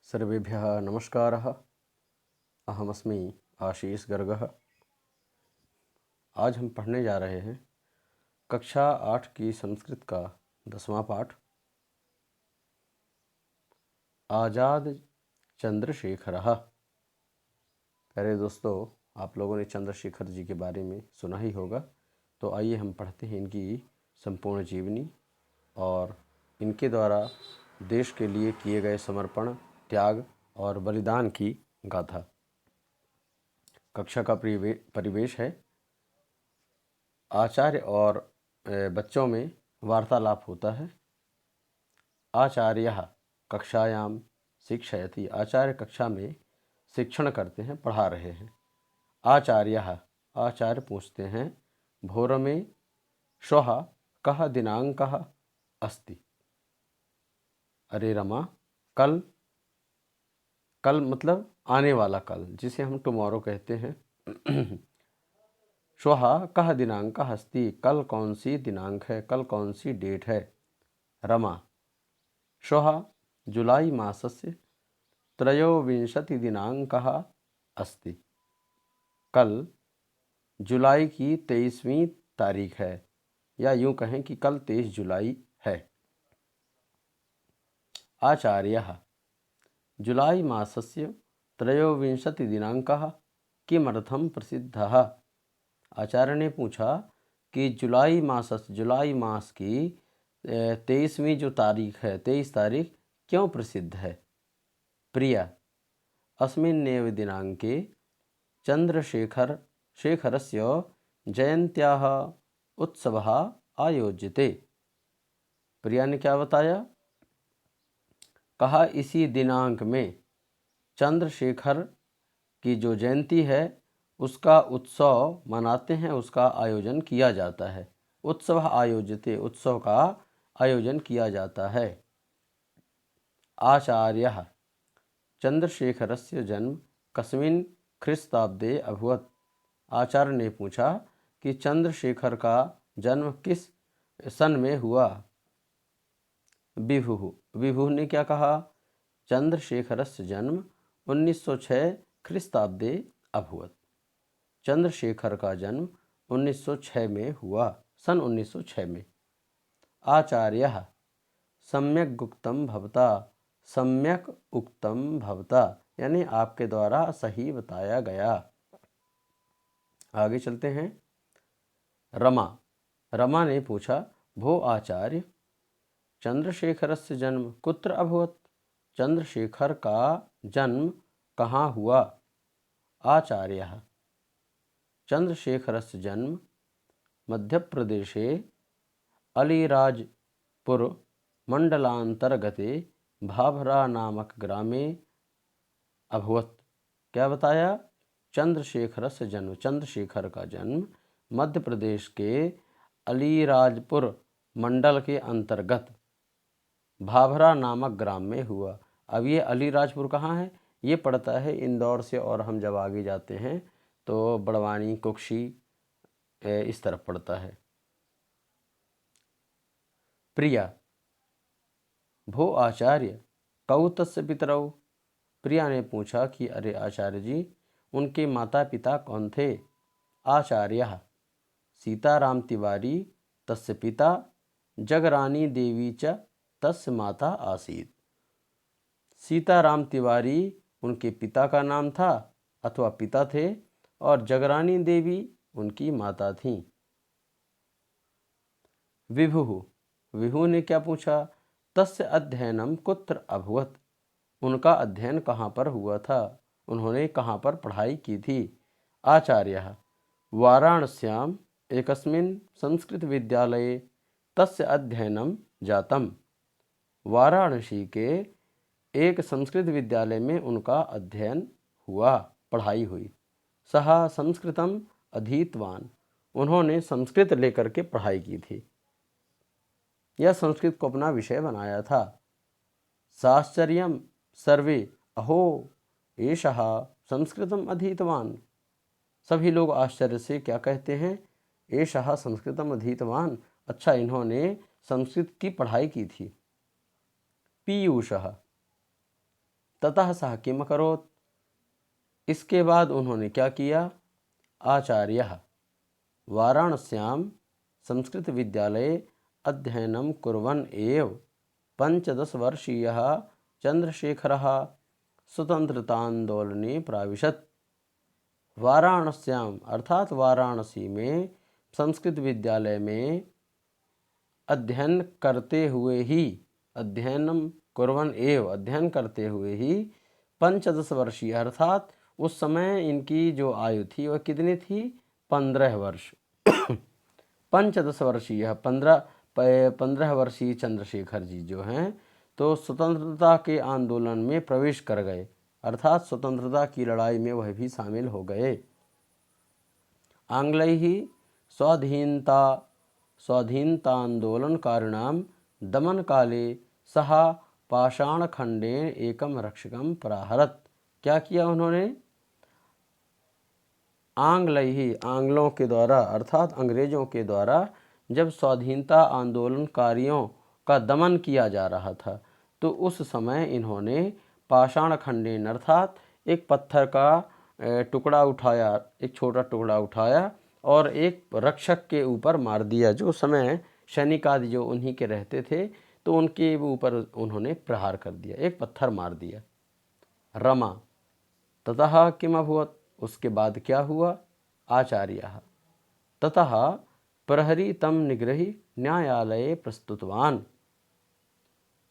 सर्वेभ्यः नमस्कारः। अहमस्मि आशीष गर्गः। आज हम पढ़ने जा रहे हैं कक्षा 8 की संस्कृत का 10वां पाठ आज़ाद चंद्रशेखरः। प्यारे दोस्तों, आप लोगों ने चंद्रशेखर जी के बारे में सुना ही होगा, तो आइए हम पढ़ते हैं इनकी संपूर्ण जीवनी और इनके द्वारा देश के लिए किए गए समर्पण, त्याग और बलिदान की गाथा। कक्षा का परिवेश है आचार्य और बच्चों में वार्तालाप होता है। आचार्यः कक्षायाम शिक्षयति, आचार्य कक्षा में शिक्षण करते हैं, पढ़ा रहे हैं। आचार्यः आचार्य पूछते हैं भोर में श्वः कः दिनांकः अस्ति। अरे रमा, कल, कल मतलब आने वाला कल, जिसे हम टुमारो कहते हैं। श्वः कः दिनांकः अस्ति, कल कौन सी दिनांक है, कल कौन सी डेट है। रमा श्वः जुलाई मासस्य त्रयोविंशतिदिनांकः अस्ति, कल जुलाई की 23वीं तारीख है, या यूं कहें कि कल 23 जुलाई है। आचार्यः जुलाई मासस्य त्रयोविंशतिदिनांकः किमर्थं प्रसिद्धः। आचार्य ने पूछा कि जुलाई मास की 23वीं जो तारीख है, 23 तारीख क्यों प्रसिद्ध है। प्रिया अस्मिन्नेव दिनांके चंद्रशेखरस्य जयंत्याः उत्सवः आयोज्यते। प्रिया ने क्या बताया, कहा इसी दिनांक में चंद्रशेखर की जो जयंती है उसका उत्सव मनाते हैं, उसका आयोजन किया जाता है। उत्सव आयोज्यते, उत्सव का आयोजन किया जाता है। आचार्यः चंद्रशेखरस्य जन्म कस्मिन् ख्रीस्ताब्दे अभवत्। आचार्य ने पूछा कि चंद्रशेखर का जन्म किस सन में हुआ। विभु ने क्या कहा, चंद्रशेखरस्य जन्म 1906 ख्रीस्ताब्दे अभवत्। चंद्रशेखर का जन्म 1906 में हुआ, सन 1906 में। आचार्यः सम्यक् उक्तं भवता, सम्यक उक्तं भवता यानी आपके द्वारा सही बताया गया। आगे चलते हैं। रमा ने पूछा भो आचार्य, चंद्रशेखरस्य जन्म कुत्र अभवत्, चंद्रशेखर का जन्म कहाँ हुआ। आचार्यः चंद्रशेखरस्य जन्म मध्य प्रदेशे अलीराजपुर मंडलांतर्गते भाभरा नामक ग्रामे अभवत्। क्या बताया, चंद्रशेखरस्य जन्म, चंद्रशेखर का जन्म मध्य प्रदेश के अलीराजपुर मंडल के अंतर्गत भाभरा नामक ग्राम में हुआ। अब ये अलीराजपुर कहाँ है, ये पड़ता है इंदौर से, और हम जब आगे जाते हैं तो बड़वानी, कुक्षी इस तरफ पड़ता है। प्रिया भो आचार्य कौ तस्य पितरौ। प्रिया ने पूछा कि अरे आचार्य जी, उनके माता पिता कौन थे। आचार्यः सीताराम तिवारी तस्य पिता, जगरानी देवी च तस्य माता आसीत्। सीताराम तिवारी उनके पिता का नाम था अथवा पिता थे, और जगरानी देवी उनकी माता थीं। विभु ने क्या पूछा, तस्य अध्ययनम कुत्र अभवत्, उनका अध्ययन कहाँ पर हुआ था, उन्होंने कहाँ पर पढ़ाई की थी। आचार्यः वाराणस्याम एकस्मिन् संस्कृत विद्यालये तस्य अध्ययनम जातम। वाराणसी के एक संस्कृत विद्यालय में उनका अध्ययन हुआ, पढ़ाई हुई। सहा संस्कृतम अधीतवान, उन्होंने संस्कृत लेकर के पढ़ाई की थी, यह संस्कृत को अपना विषय बनाया था। साश्चर्यम सर्वे अहो एषः संस्कृतम अधीतवान, सभी लोग आश्चर्य से क्या कहते हैं, एषः संस्कृतम अधीतवान, अच्छा इन्होंने संस्कृत की पढ़ाई की थी। पीयूषः ततः सः किम अकरोत्, इसके बाद उन्होंने क्या किया। आचार्यः वाराणस्यां संस्कृत विद्यालये अध्ययनं कुर्वन् एव 15 वर्षीयः चंद्रशेखरः स्वतंत्रतांदोलने प्राविशत्। वाराणस्याम अर्थात वाराणसी में संस्कृत विद्यालय में अध्ययन करते हुए ही, अध्ययनम कुर्वन् एव अध्ययन करते हुए ही 15 वर्षीय अर्थात उस समय इनकी जो आयु थी वह कितनी थी, 15 वर्ष। 15 वर्षीय 15 वर्षीय चंद्रशेखर जी जो हैं तो स्वतंत्रता के आंदोलन में प्रवेश कर गए, अर्थात स्वतंत्रता की लड़ाई में वह भी शामिल हो गए। आंग्लैः स्वाधीनतांदोलनकारिणां दमनकाले सः पाषाणखंडेन एकं रक्षकं प्राहरत्। क्या किया उन्होंने। आंग्लों के द्वारा अर्थात अंग्रेजों के द्वारा जब स्वाधीनता आंदोलनकारियों का दमन किया जा रहा था तो उस समय इन्होंने पाषाण खंडेन अर्थात एक पत्थर का टुकड़ा उठाया, एक छोटा टुकड़ा उठाया और एक रक्षक के ऊपर मार दिया। जो समय सैनिक आदि जो उन्हीं के रहते थे तो उनके ऊपर उन्होंने प्रहार कर दिया, एक पत्थर मार दिया। रमा ततः किम अभवत्, उसके बाद क्या हुआ। आचार्यः ततः प्रहरी तम निग्रही न्यायालये प्रस्तुतवान।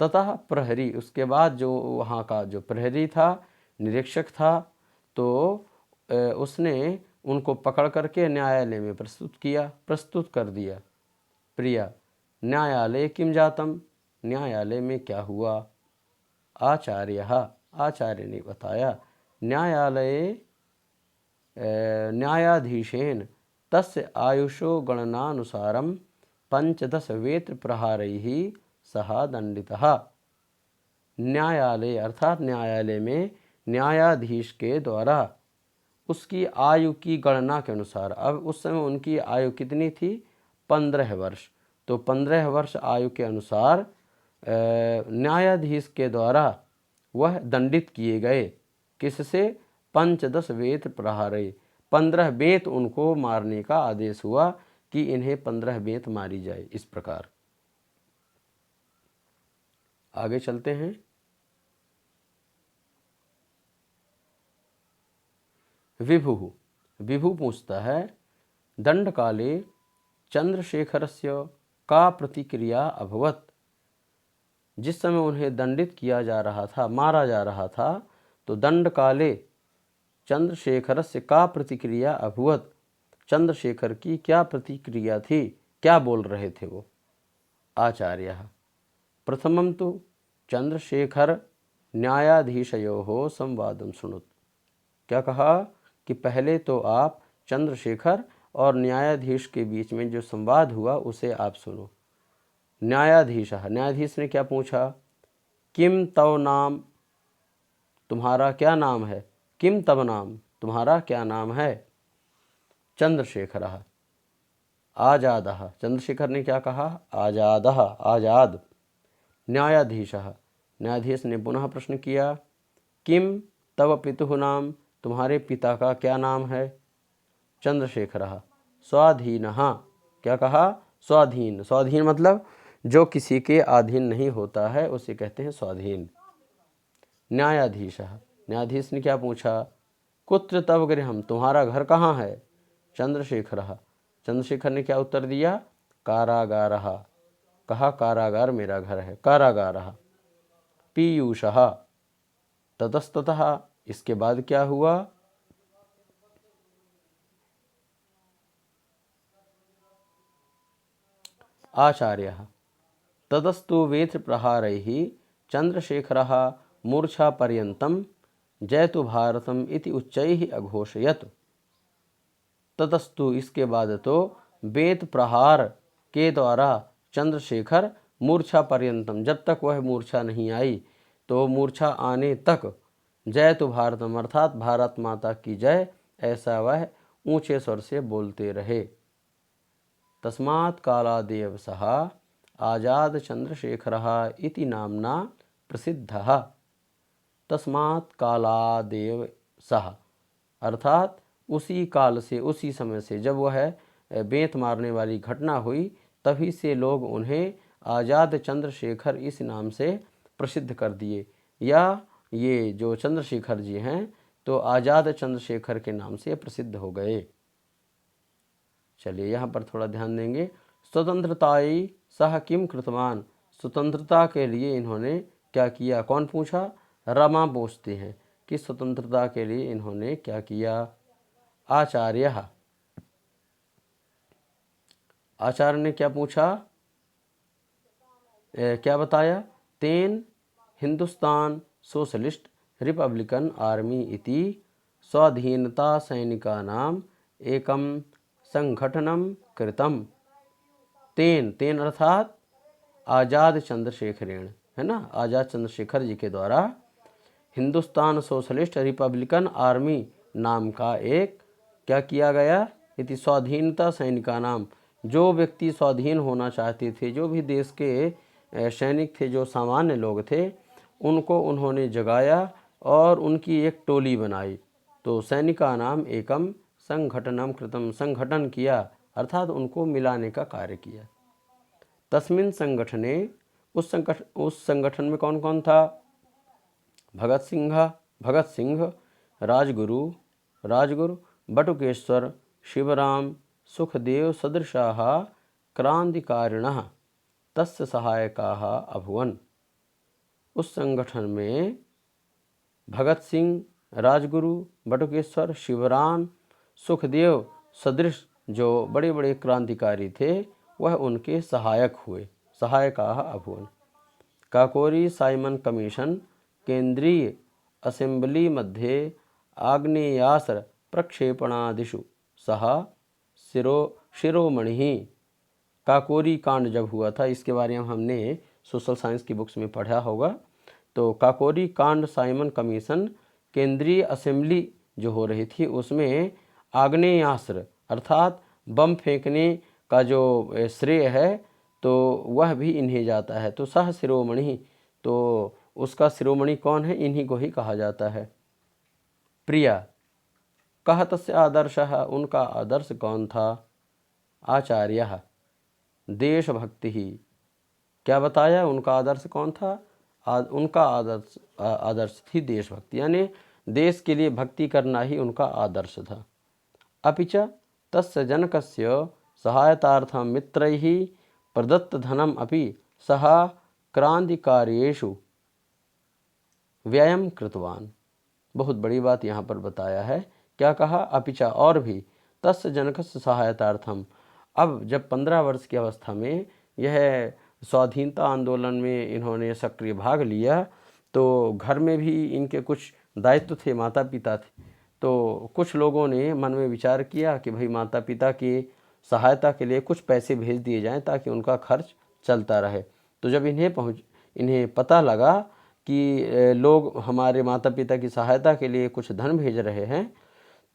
ततः प्रहरी उसके बाद जो वहाँ का जो प्रहरी था, निरीक्षक था, तो उसने उनको पकड़ करके न्यायालय में प्रस्तुत कर दिया। प्रिया न्यायालय किम जातम, न्यायालय में क्या हुआ। आचार्यः आचार्य ने बताया। न्यायालये न्यायाधीशेन तस्य आयुषो गणनानुसारं 15 वेत्रप्रहारैः सः दंडितः। न्यायालय अर्थात न्यायालय में न्यायाधीश के द्वारा उसकी आयु की गणना के अनुसार, अब उस समय उनकी आयु कितनी थी, 15 वर्ष, तो 15 वर्ष आयु के अनुसार न्यायाधीश के द्वारा वह दंडित किए गए। किससे, 15 वेत्र प्रहारे, 15 बेत उनको मारने का आदेश हुआ कि इन्हें 15 बेत मारी जाए। इस प्रकार आगे चलते हैं। विभु पूछता है, दंड काले चंद्रशेखरस्य का प्रतिक्रिया अभवत। जिस समय उन्हें दंडित किया जा रहा था, मारा जा रहा था, तो दंड काले चंद्रशेखरस्य का प्रतिक्रिया अभवत, चंद्रशेखर की क्या प्रतिक्रिया थी, क्या बोल रहे थे वो। आचार्यः प्रथमं तु चंद्रशेखर न्यायाधीशयोः संवादं शृणुत। क्या कहा कि पहले तो आप चंद्रशेखर और न्यायाधीश के बीच में जो संवाद हुआ उसे आप सुनो। न्यायाधीश ने क्या पूछा, किम तव नाम, तुम्हारा क्या नाम है। किम तव नाम, तुम्हारा क्या नाम है। चंद्रशेखरः आजादः, चंद्रशेखर ने क्या कहा, आजादः आजाद। न्यायाधीश ने पुनः प्रश्न किया, किम तव पितुः नाम, तुम्हारे पिता का क्या नाम है। चंद्रशेखरः स्वाधीनः, क्या कहा, स्वाधीन। स्वाधीन मतलब जो किसी के अधीन नहीं होता है उसे कहते हैं स्वाधीन। न्यायाधीश ने क्या पूछा, कुत्र तव गृहम, तुम्हारा घर कहाँ है। चंद्रशेखर ने क्या उत्तर दिया, कारागारः, कहा कारागार मेरा घर है, कारागारः। पीयूषः ततस्ततः, इसके बाद क्या हुआ। आचार्यः ततस्तु वेत्र प्रहारैः चंद्रशेखरः मूर्छा पर्यन्तं जयतु भारतम इति उच्चैः अघोषयत्। ततस्तु, इसके बाद तो वेत प्रहार के द्वारा चंद्रशेखर मूर्छा पर्यंतम, जब तक वह मूर्छा नहीं आई तो मूर्छा आने तक जयतु भारतम अर्थात भारत माता की जय, ऐसा वह ऊंचे स्वर से बोलते रहे। तस्मात् कालादेव सः आजाद चंद्रशेखरः इति नामना प्रसिद्धः। तस्मात् कालादेव सह, अर्थात उसी काल से, उसी समय से जब वह बेंत मारने वाली घटना हुई तभी से लोग उन्हें आज़ाद चंद्रशेखर इस नाम से प्रसिद्ध कर दिए, या ये जो चंद्रशेखर जी हैं तो आज़ाद चंद्रशेखर के नाम से प्रसिद्ध हो गए। चलिए यहाँ पर थोड़ा ध्यान देंगे। स्वतंत्रताई सह किम कृतवान, स्वतंत्रता के लिए इन्होंने क्या किया? कौन पूछा? रमा पूछते हैं कि स्वतंत्रता के लिए इन्होंने क्या किया? आचार्य, आचार्य ने क्या पूछा? क्या बताया? तेन हिंदुस्तान सोशलिस्ट रिपब्लिकन आर्मी इति स्वाधीनता सैनिकानाम एकम संगठनम कृतम। तेन, तेन अर्थात आज़ाद चंद्रशेखरेण, है ना, आज़ाद चंद्रशेखर जी के द्वारा हिंदुस्तान सोशलिस्ट रिपब्लिकन आर्मी नाम का एक क्या किया गया? इति स्वाधीनता सैनिकानाम, जो व्यक्ति स्वाधीन होना चाहते थे, जो भी देश के सैनिक थे, जो सामान्य लोग थे, उनको उन्होंने जगाया और उनकी एक टोली बनाई। तो सैनिका नाम एकम संगठनम कृतम, संगठन किया अर्थात उनको मिलाने का कार्य किया। तस्मिन संगठने, उस संगठन में कौन कौन था? भगत सिंह, राजगुरु, बटुकेश्वर, शिवराम, सुखदेव सदृशाः क्रांतिकारिणः तस्य सहायकाः अभूवन्। उस संगठन में भगत सिंह, राजगुरु, बटुकेश्वर, शिवराम, सुखदेव सदृश जो बड़े बड़े क्रांतिकारी थे वह उनके सहायक हुए, सहायकाः अभूवन्। काकोरी साइमन कमीशन केंद्रीय असेंबली मध्ये आग्नेयास्त्र प्रक्षेपणादिषु सह शिरोमणि। काकोरी कांड जब हुआ था, इसके बारे में हमने सोशल साइंस की बुक्स में पढ़ा होगा। तो काकोरी कांड, साइमन कमीशन, केंद्रीय असेंबली जो हो रही थी उसमें आग्नेयास्त्र अर्थात बम फेंकने का जो श्रेय है तो वह भी इन्हें जाता है। तो सह शिरोमणि, तो उसका शिरोमणि कौन है? इन्हीं को ही कहा जाता है। प्रिया, कह तस्य आदर्शः, उनका आदर्श कौन था? आचार्य, देशभक्ति ही। क्या बताया? उनका आदर्श कौन था? उनका आदर्श थी देशभक्ति, यानी देश के लिए भक्ति करना ही उनका आदर्श था। अपि च तस्य जनकस्य सहायतार्थं मित्रैः प्रदत्त धनम अपि सह क्रांतिकार्येषु व्ययं कृतवान। बहुत बड़ी बात यहाँ पर बताया है। क्या कहा? अपिचा, और भी, तस्य जनकस्य सहायतार्थम। अब जब 15 वर्ष की अवस्था में यह स्वाधीनता आंदोलन में इन्होंने सक्रिय भाग लिया तो घर में भी इनके कुछ दायित्व थे, माता पिता थे। तो कुछ लोगों ने मन में विचार किया कि भाई माता पिता की सहायता के लिए कुछ पैसे भेज दिए जाएं ताकि उनका खर्च चलता रहे। तो जब इन्हें पता लगा कि लोग हमारे माता पिता की सहायता के लिए कुछ धन भेज रहे हैं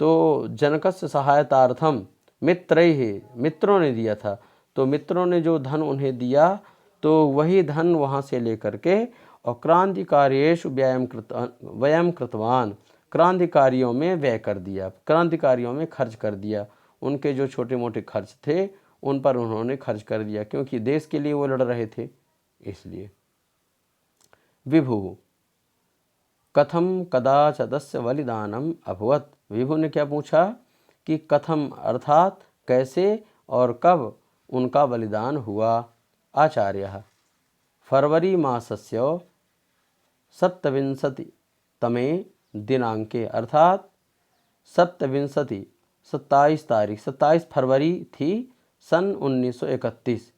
तो जनकस्य सहायतार्थम मित्रैः, मित्रों ने दिया था। तो मित्रों ने जो धन उन्हें दिया तो वही धन वहाँ से लेकर के और क्रांतिकार्येषु व्ययं कृतवान, क्रांतिकारियों में व्यय कर दिया, क्रांतिकारियों में खर्च कर दिया। उनके जो छोटे मोटे खर्च थे उन पर उन्होंने खर्च कर दिया, क्योंकि देश के लिए वो लड़ रहे थे इसलिए। विभु, कथम कदा च तस्य बलिदानम अभवत्। विभु ने क्या पूछा कि कथम अर्थात कैसे और कब उनका बलिदान हुआ। आचार्य, फरवरी मासस्य 27तमे दिनांके, अर्थात 27 तारीख, 27 फरवरी थी सन 1931,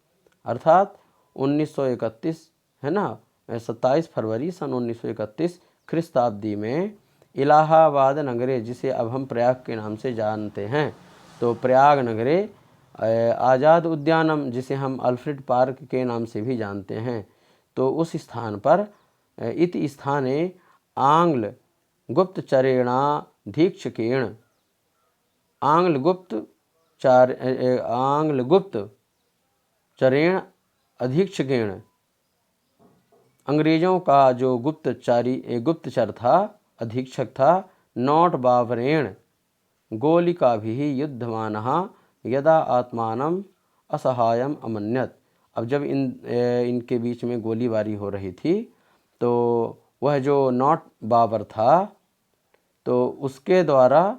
अर्थात 1931 है ना, 27 फरवरी सन 1931 ख्रिस्ताब्दी में इलाहाबाद नगरे, जिसे अब हम प्रयाग के नाम से जानते हैं, तो प्रयाग नगरे आज़ाद उद्यानम, जिसे हम अल्फ्रेड पार्क के नाम से भी जानते हैं, तो उस स्थान पर इति स्थाने आंग्ल गुप्तचरेणाधीक्षकेण, आंग्ल गुप्तचरेण अधीक्षकेण, अंग्रेजों का जो गुप्तचर था, अधीक्षक था, नोट बावरेण गोलिका भी युद्धमानः यदा आत्मानम असहायम अमन्यत। अब जब इनके बीच में गोलीबारी हो रही थी तो वह जो नॉट बाबर था तो उसके द्वारा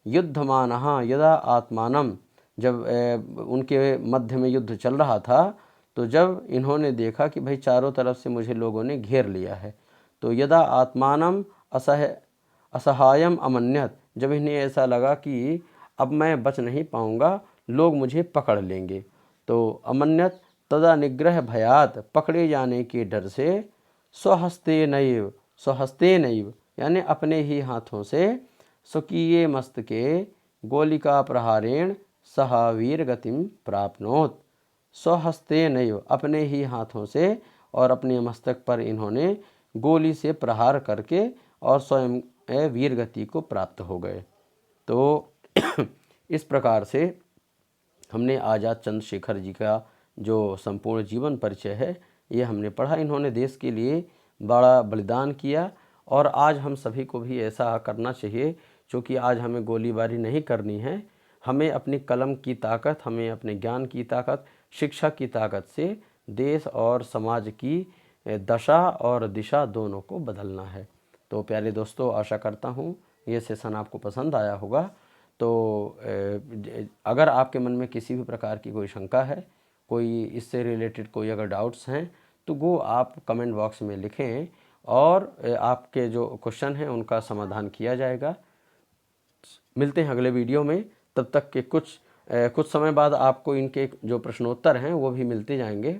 युद्धमानः यदा आत्मानम, जब उनके मध्य में युद्ध चल रहा था तो जब इन्होंने देखा कि भाई चारों तरफ से मुझे लोगों ने घेर लिया है, तो यदा आत्मानम असहायम अमन्यत, जब इन्हें ऐसा लगा कि अब मैं बच नहीं पाऊंगा, लोग मुझे पकड़ लेंगे, तो अमन्यत तदा निग्रह भयात, पकड़े जाने के डर से स्वहस्ते नैव यानी अपने ही हाथों से स्वकीय मस्तके गोलिका प्रहारेण सहा वीर गतिम प्राप्नोत। स्वहस्ते नैव अपने ही हाथों से और अपने मस्तक पर इन्होंने गोली से प्रहार करके और स्वयं वीर गति को प्राप्त हो गए। तो इस प्रकार से हमने आज़ाद चंद्रशेखर जी का जो संपूर्ण जीवन परिचय है ये हमने पढ़ा। इन्होंने देश के लिए बड़ा बलिदान किया और आज हम सभी को भी ऐसा करना चाहिए, क्योंकि आज हमें गोलीबारी नहीं करनी है। हमें अपनी कलम की ताकत, हमें अपने ज्ञान की ताकत, शिक्षा की ताकत से देश और समाज की दशा और दिशा दोनों को बदलना है। तो प्यारे दोस्तों, आशा करता हूँ ये सेशन आपको पसंद आया होगा। तो अगर आपके मन में किसी भी प्रकार की कोई शंका है, कोई इससे रिलेटेड कोई अगर डाउट्स हैं, तो वो आप कमेंट बॉक्स में लिखें और आपके जो क्वेश्चन हैं उनका समाधान किया जाएगा। मिलते हैं अगले वीडियो में। तब तक के कुछ समय बाद आपको इनके जो प्रश्नोत्तर हैं वो भी मिलते जाएंगे।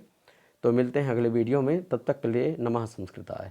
तो मिलते हैं अगले वीडियो में। तब तक के लिए नमः संस्कृताय।